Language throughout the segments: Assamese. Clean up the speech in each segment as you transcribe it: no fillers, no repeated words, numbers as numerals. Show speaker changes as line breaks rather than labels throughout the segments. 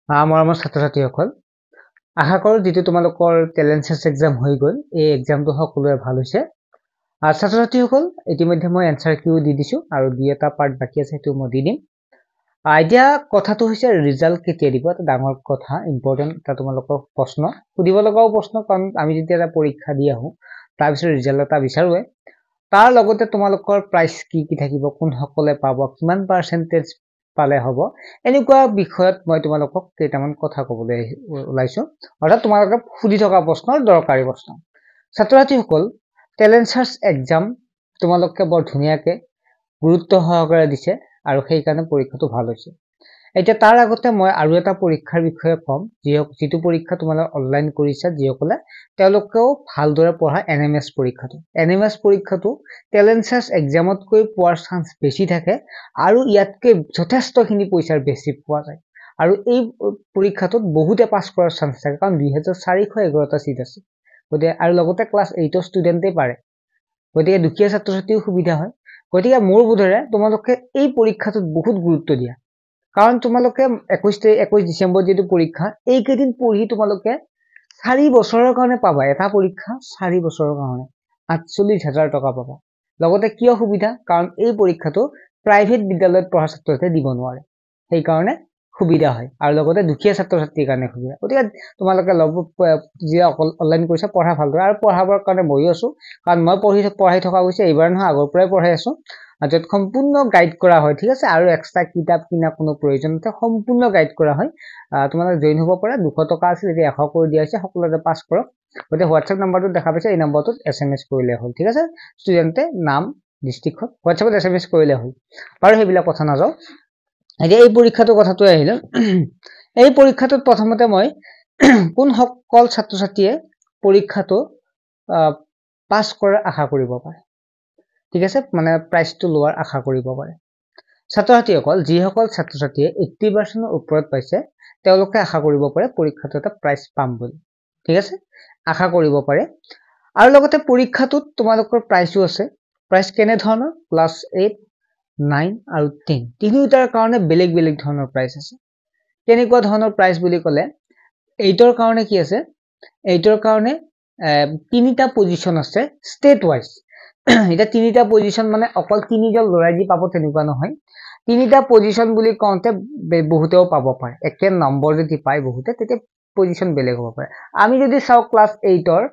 মৰমৰ ছাত্ৰ-ছাত্ৰীসকল আশা কৰোঁ যেটো তোমালোকৰ টেলেন্ট এক্সাম হৈ গ'ল এই এক্সামটো সকলোৰে ভাল হৈছে ছাত্ৰ-ছাত্ৰীসকল ইতিমধ্যে মই এনসাৰ কিউ দি দিছো আৰু দুই এটা পাৰ্ট বাকি আছে সেইটো মই দি দিম এতিয়া কথাটো হৈছে ৰিজাল্ট কেতিয়া দিব এটা ডাঙৰ কথা ইম্পৰ্টেন্ট এটা তোমালোকৰ প্ৰশ্ন সুধিব লগাও প্ৰশ্ন কাৰণ আমি যেতিয়া এটা পৰীক্ষা দি আহো তাৰ পিছত ৰিজাল্ট এটা বিচাৰোৱে তাৰ লগতে তোমালোকৰ প্ৰাইচ কি থাকিব কোন সকলে পাব কিমান পাৰ্সেন্টেজ পালে হ'ব এনেকুৱা বিষয়ত মই তোমালোকক কেইটামান কথা ক'বলৈ ওলাইছো অৰ্থাৎ তোমালোকে সুধি থকা প্ৰশ্নৰ দৰকাৰী প্ৰশ্ন ছাত্ৰ-ছাত্ৰীসকল টেলেন্ট সাৰ্চ এক্সাম তোমালোকে বৰ ধুনিয়াকে গুৰুত্ব সহকাৰে দিছে আৰু সেই কাৰণে পৰীক্ষাটো ভাল হৈছে এতিয়া তাৰ আগতে মই আৰু এটা পৰীক্ষাৰ বিষয়ে কম যেটো পৰীক্ষা তোমালোকে অনলাইন কৰিছা যিসকলে তেওঁলোকেও ভালদৰে পঢ়া এনএমএছ পৰীক্ষাটো টেলেন্ট সাৰ্চ এক্সামত কৈ পোৱাৰ চান্স বেছি থাকে আৰু ইয়াতকৈ যথেষ্টখিনি পইচাৰ বেছি পোৱা যায় আৰু এই পৰীক্ষাটোত বহুতে পাস কৰাৰ চান্স থাকে কাৰণ 2411টা সিট আছে গতিকে আৰু লগতে ক্লাছ 8 ষ্টুডেন্টে পাৰে গতিকে দুখীয়া ছাত্ৰ-ছাত্ৰীৰ সুবিধা হয় গতিকে মোৰ বোধৰে তোমালোকে এই পৰীক্ষাটোত বহুত গুৰুত্ব দিয়া কাৰণ তোমালোকে 21 ডিসেম্বৰ যেটো পৰীক্ষা এই কেইদিন পঢ়ি তোমালোকে 4 বছৰৰ কাৰণে পাবা এটা পৰীক্ষা 4 বছৰৰ কাৰণে 48000 টকা পাবা লগতে কিয় সুবিধা কাৰণ এই পৰীক্ষাটো প্ৰাইভেট বিদ্যালয়ত পঢ়া ছাত্ৰতে দিব নোৱাৰে সেই কাৰণে সুবিধা হয় আৰু লগতে দুখীয়া ছাত্ৰ-ছাত্ৰীৰ কাৰণে সুবিধা গতিকে তোমালোকে যি অনলাইন কৰিছা পঢ়া ভালদৰে আৰু পঢ়াবৰ কাৰণে ময়ো আছো কাৰণ মই পঢ়াই থকা হৈছে এইবাৰ নহয় আগৰ পৰাই পঢ়াই আছো যত সম্পূৰ্ণ গাইড কৰা হয় ঠিক আছে আৰু এক্সট্ৰা কিতাপ কিনা কোনো প্ৰয়োজন নাই সম্পূৰ্ণ গাইড কৰা হয় তোমালোকে জয়েন হ'ব পাৰে 200 টকা আছে এতিয়া 100 কৰি দিয়া হৈছে সকলোৱে পাস কৰক গতে হোৱাটছএপ নম্বৰটো দেখা পাইছে এই নম্বৰটোত এসএমএস কৰিলে হ'ল ঠিক আছে ষ্টুডেন্টে নাম ডিস্ট্ৰিক্ট হোৱাটছএপত এসএমএস কৰিলে হ'ল বাৰু হেবিলা কথা নাযাও এতিয়া এই পৰীক্ষাটোৰ কথাটো আহিল এই পৰীক্ষাটোত প্ৰথমতে মই কোন সকল ছাত্ৰ-ছাত্ৰীয়ে পৰীক্ষাটো পাস কৰাৰ আশা কৰিব পাৰে ঠিক আছে মানে প্ৰাইচটো লোৱাৰ আশা কৰিব পাৰে ছাত্ৰ-ছাত্ৰীসকল যিসকল ছাত্ৰ-ছাত্ৰীয়ে 80% ওপৰত পাইছে তেওঁলোকে আশা কৰিব পাৰে পৰীক্ষাটো এটা প্ৰাইচ পাম বুলি ঠিক আছে আশা কৰিব পাৰে আৰু লগতে পৰীক্ষাটোত তোমালোকৰ প্ৰাইচও আছে প্ৰাইচ কেনে ধৰণৰ ক্লাছ 8 9 আৰু 10 তিনিটাৰ কাৰণে বেলেগ ধৰণৰ প্ৰাইচ আছে কেনেকুৱা ধৰণৰ প্ৰাইচ বুলি ক'লে 8ৰ কাৰণে কি আছে 8ৰ কাৰণে তিনিটা পজিশন আছে ষ্টেট ওয়াইজ এটা তিনিটা পজিশন মানে অকল তিনিজন লৰাই দি পাব তেনেকুৱা নহয় তিনিটা পজিশন বুলি কওঁতে বহুতেও পাব পাৰে একে নম্বৰ যদি পায় বহুতে তেতিয়া পজিশন বেলেগ হ'ব পাৰে আমি যদি চাও ক্লাছ 8ৰ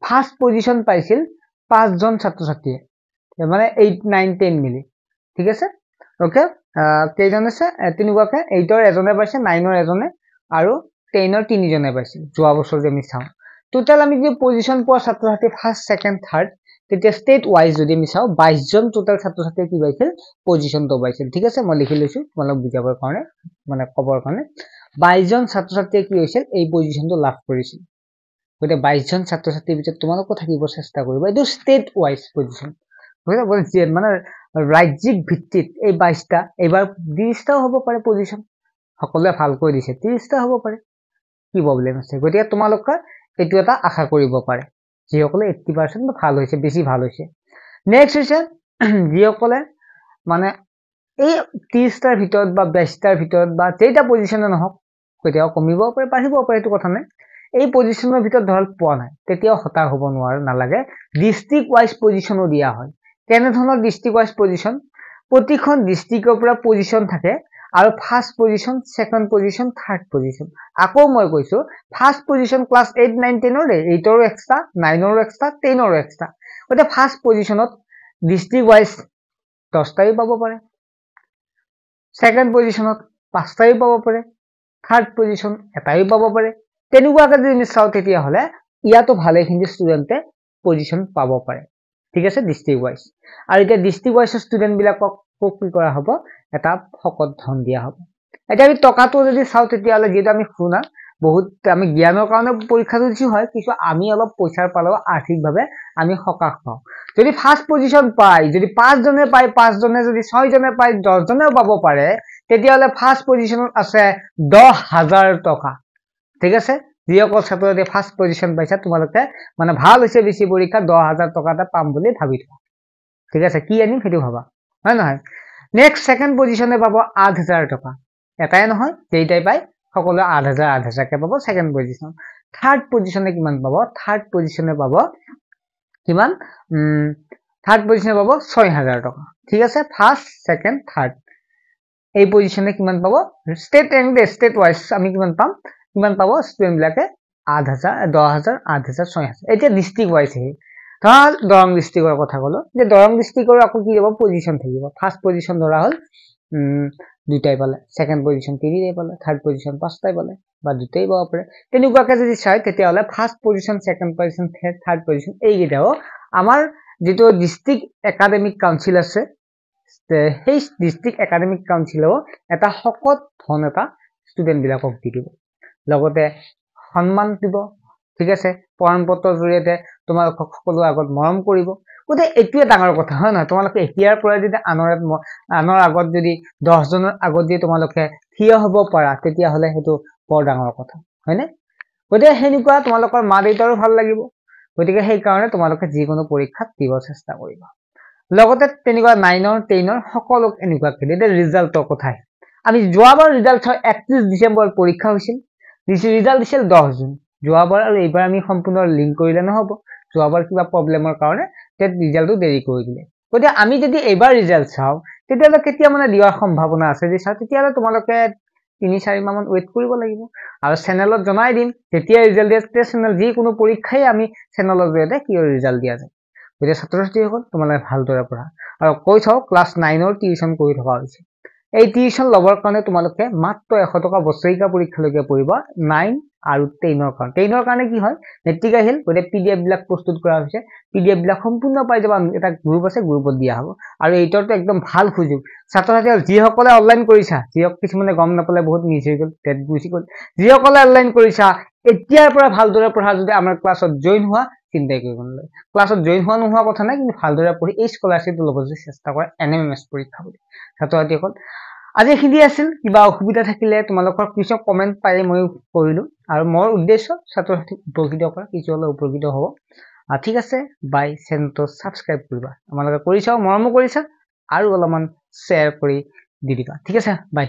ফাৰ্স্ট পজিশন পাইছিল 5 জন ছাত্ৰ-ছাত্ৰীয়ে মানে 8 9 10 মিলি ঠিক আছে ওকে কেইজন আছে তিনিগৰাকী 8ৰ এজনে পাইছে 9ৰ এজনে আৰু 10ৰ তিনিজনে পাইছিল যোৱা বছৰ যে আমি চাও টোটাল আমি যে পজিশন পোৱা ছাত্ৰ-ছাত্ৰী ফাৰ্স্ট সেকেন্ড থাৰ্ড তেতিয়া ষ্টেট ওয়াইজ যদি আমি চাও 22 জন টোটাল ছাত্ৰ-ছাত্ৰী কি পাইছিল পজিশনটো পাইছিল ঠিক আছে মই লিখি লৈছো তোমালোক বুজাবৰ কাৰণে মানে কবৰ কাৰণে 22 জন ছাত্ৰ-ছাত্ৰীয়ে কি হৈছিল এই পজিশনটো লাভ কৰিছিল গতে 22 জন ছাত্ৰ-ছাত্ৰীৰ ভিতৰত তোমালোকো থাকিব চেষ্টা কৰিবা এইটো ষ্টেট ওয়াইজ পজিশন মানে ৰাজ্যিক ভিত্তিত এই 22টা এবাৰ 20টাও হ'ব পাৰে পজিশন সকলোৱে ভালকৈ দিছে 30টা হ'ব পাৰে কি প্ৰবলেম আছে গতিকে তোমালোকে এটো এটা আশা কৰিব পাৰে যিসকলে 80% ভাল হৈছে বেছি ভাল হৈছে নেক্সট হৈছে যিসকলে মানে এই 30টাৰ ভিতৰত বা 22টাৰ ভিতৰত বা যেটা পজিশনে নহওক কেতিয়াও কমিব পাৰে বাঢ়িব পাৰে এটো কথা নাই এই পজিশনৰ ভিতৰত ধৰল পোৱা নাই তেতিয়াও হতাশ হ'ব নোৱাৰে নালাগে ডিস্ট্ৰিক্ট ওয়াইজ পজিশনো দিয়া হয় কেনে ধৰণৰ ডিস্ট্ৰিক্ট ওয়াইজ পজিশন প্ৰতিখন ডিস্ট্ৰিক্টৰ পৰা পজিশন থাকে আৰু first position second position third position আকৌ মই কৈছো ফাৰ্স্ট পজিশন ক্লাছ 8 9 10 ৰ 8ৰ এক্সট্ৰা 9ৰ এক্সট্ৰা 10ৰ এক্সট্ৰা গতে ফাৰ্স্ট পজিশনত ডিস্ট্ৰিক্ট ওয়াইজ 10টাই পাব পাৰে সেকেন্ড পজিশনত 5টাই পাব পাৰে থাৰ্ড পজিশন এটাই পাব পাৰে তেনেকুৱাকে যদি চাও তেতিয়া হলে ইয়াতো ভালে খিনি ষ্টুডেন্টে পজিশন পাব পাৰে ঠিক আছে ডিস্ট্ৰিক্ট ওয়াইজ আৰু এটা ডিস্ট্ৰিক্ট ওয়াইজ ষ্টুডেন্ট বিলাকক কি কৰা হ'ব এটা ফকত ধন দিয়া হ'ব এটা আমি টকাটো যদি চাও তেতিয়া হলে যেটা আমি শুনা বহুত আমি জ্ঞানৰ কাৰণে পৰীক্ষাটো দিছি হয় কিছু আমি অলপ পইচাৰ পালেও আৰ্থিকভাৱে আমি হকাহ পাও যদি ফাৰ্স্ট পজিশন পাই যদি 5 জনে পাই 5 জনে যদি 6 জনে পাই 10 জনেও পাব পাৰে তেতিয়া হলে ফাৰ্স্ট পজিশনত আছে 10000 টকা ঠিক আছে যিসকল ছাত্ৰই ফাৰ্স্ট পজিশন পাইছা তোমালোকে মানে ভাল হৈছে বেছি পৰীক্ষা 10000 টকা এটা পাম বুলি ভাবি থোৱা ঠিক আছে কি আনিম হেতু ভাবা হয় নহয় নেক্সট সেকেন্ড পজিশনে পাব 8000 টকা এটাই নহয় যেইটাই পাই সকলোৱে 8,000 কে পাব সেকেন্ড পজিশন থাৰ্ড পজিশনে কিমান পাব থাৰ্ড পজিশনে পাব কিমান থাৰ্ড পজিশনে পাব 6,000 টকা ঠিক আছে ফাৰ্স্ট সেকেন্ড থাৰ্ড এই পজিশনে কিমান পাব স্টেট ৰেংক স্টেট ওয়াইজ আমি কিমান পাব স্টুডেন্ট বিলাকে 8,000 10,000 8,000 6,000 এতিয়া ডিস্ট্ৰিক্ট ওয়াইজ হে ধৰা দৰং ডিস্ট্ৰিক্টৰ কথা কলো যে দৰং ডিস্ট্ৰিক্টৰ আকৌ কি হ'ব পজিশন থাকিব ফাৰ্স্ট পজিশন ধৰা হল দুটাই পালে সেকেন্ড পজিশন তিনিটাই পালে থাৰ্ড পজিশন পাঁচটাই পালে বা দুটাই পাব পাৰে তেনেকুৱাকে যদি চাই তেতিয়া হলে first position second position third position এই গিটাও আমাৰ যেটো ডিস্ট্ৰিক্ট একাডেমিক কাউন্সিল আছে সেই ডিস্ট্ৰিক্ট একাডেমিক কাউন্সিলও এটা শকত ধন এটা স্টুডেন্ট বিলাকক দি দিব লগতে সন্মান দিব ঠিক আছে প্ৰমাণপত্ৰৰ জৰিয়তে তোমালোকক সকলো আগত মৰম কৰিব গতে এটোৱে ডাঙৰ কথা হয় না তোমালোকে এতিয়াৰ পৰা যদি আনৰ আগত যদি 10 জনৰ আগত যদি তোমালোকে থিয় হ'ব পাৰা তেতিয়া হলে হেতু বৰ ডাঙৰ কথা হয়নে গতে হেনিকুৱা তোমালোকৰ মা দেউতাৰো ভাল লাগিব গতিকে সেই কাৰণে তোমালোকে যিকোনো পৰীক্ষাত দিব চেষ্টা কৰিবা লগতে তেনেকুৱা 9 ৰ 10 ৰ সকলো এনেকুৱা কেদিতে ৰিজাল্টৰ কথা আমি যোৱাবাৰ ৰিজাল্ট 31 ডিসেম্বৰ পৰীক্ষা হৈছিল ৰিজাল্ট দিছিল 10 জুন যোৱাবাৰ আৰু এইবাৰ আমি সম্পূৰ্ণ লিংক কৰিলে নহব যোৱাবাৰ কিবা প্ৰবলেমৰ কাৰণে তে ৰিজাল্টটো দেৰি কৰি দিলে গতিকে আমি যদি এইবাৰ ৰিজাল্ট চাও তেতিয়ালে কেতিয়া মানে দিয়াৰ সম্ভাৱনা আছে যে চাও তেতিয়ালে তোমালোকে 3-4 মাহ মান ওয়েট কৰিব লাগিব আৰু চেনেলত জনাই দিম তেতিয়া ৰিজাল্ট দিয়ে চেনেল যি কোনো পৰীক্ষাই আমি চেনেলৰ জৰিয়তে কি ৰিজাল্ট দিয়া যায় গতিকে ছাত্ৰ-ছাত্ৰীসকল তোমালোকে ভালদৰে পঢ়া আৰু কৈ চাও ক্লাছ 9 ৰ টিউচন কৰি থকা হৈছে এই টিউচন লবৰ কাৰণে তোমালোকে মাত্ৰ 100 টকা বছৰিকা পৰীক্ষালৈকে পঢ়িবা 9 আৰু 10 ৰ কাৰণে কি হয় মেট্ৰিক আহিল গতে পিডিএফ বিলাক প্ৰস্তুত কৰা হৈছে পিডিএফ বিলাক সম্পূৰ্ণ পাই যাবা এটা গ্ৰুপ আছে গ্ৰুপত দিয়া হ'ব আৰু এইটোটো একদম ভাল সুযোগ ছাত্ৰ-ছাত্ৰী যিসকলে অনলাইন কৰিছা যিক কিছুমানে গম নাপালে বহুত মিছ হৈ গল টেট গুছি গল যিসকলে অনলাইন কৰিছা এতিয়াৰ পৰা ভালদৰে পঢ়া যদি আমাৰ ক্লাছত জয়েন হোৱা চিন্তাই কৰিব নালাগে ক্লাছত জয়েন হোৱা নোহোৱা কথা নাই কিন্তু ভালদৰে পঢ়ি এই স্কলাৰশ্বিপটো ল'বলৈ চেষ্টা কৰা এনএমএমএছ পৰীক্ষা বুলি ছাত্ৰ-ছাত্ৰীসকল আজি খিনি আছিল কিবা অসুবিধা থাকিলে তোমালোকৰ কিছু কমেন্ট পাই মই কৰিলো আৰু মোৰ উদ্দেশ্য ছাত্ৰ-ছাত্ৰীক উপকৃত কৰা কিছু হলে উপকৃত হ'ব ঠিক আছে বাই চেনেলটো সাবস্ক্ৰাইব কৰিবা তোমালোকে কৰিছা মৰমো কৰিছা আৰু অলপমান শ্বেয়াৰ কৰি দি দিবা ঠিক আছে বাই